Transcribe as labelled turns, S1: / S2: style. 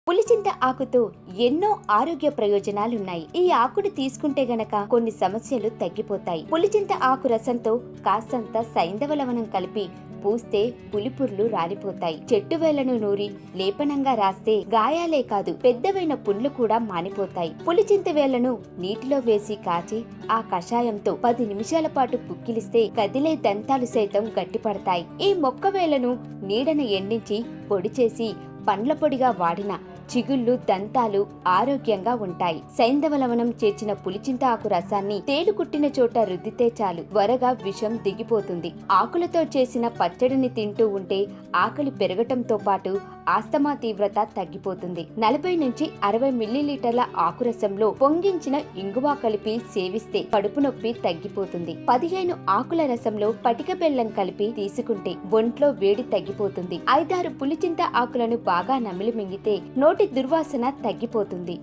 S1: పులిచింత ఆకుతో ఎన్నో ఆరోగ్య ప్రయోజనాలున్నాయి. ఈ ఆకును తీసుకుంటే గనక కొన్ని సమస్యలు తగ్గిపోతాయి. పులిచింత ఆకు రసంతో కాస్తంత సైంధవ లవణం కలిపి పూస్తే పులిపుర్లు రాలిపోతాయి. చెట్టు వేళ్లను నూరి లేపనంగా రాస్తే గాయాలే కాదు పెద్దవైన పుండ్లు కూడా మానిపోతాయి. పులిచింత వేళ్లను నీటిలో వేసి కాచి ఆ కషాయంతో 10 నిమిషాల పాటు పుక్కిలిస్తే కదిలే దంతాలు సైతం గట్టిపడతాయి. ఈ మొక్క వేళ్లను నీడన ఎండించి పొడి చేసి పండ్ల పొడిగా వాడిన చిగుళ్ళు దంతాలు ఆరోగ్యంగా ఉంటాయి. సైంధవ లవణం చేర్చిన పులిచింత ఆకు రసాన్ని తేలు కుట్టిన చోట రుద్దితే చాలు త్వరగా విషం దిగిపోతుంది. ఆకులతో చేసిన పచ్చడిని తింటూ ఉంటే ఆకలి పెరగటంతో పాటు ఆస్తమా తీవ్రత తగ్గిపోతుంది. 40 నుంచి 60 మిల్లీలీటర్ల ఆకురసంలో పొంగించిన ఇంగువ కలిపి సేవిస్తే కడుపు నొప్పి తగ్గిపోతుంది. 15 ఆకుల రసంలో పటిక బెల్లం కలిపి తీసుకుంటే ఒంట్లో వేడి తగ్గిపోతుంది. 5-6 పులిచింత ఆకులను బాగా నమిలి మింగితే నోటి దుర్వాసన తగ్గిపోతుంది.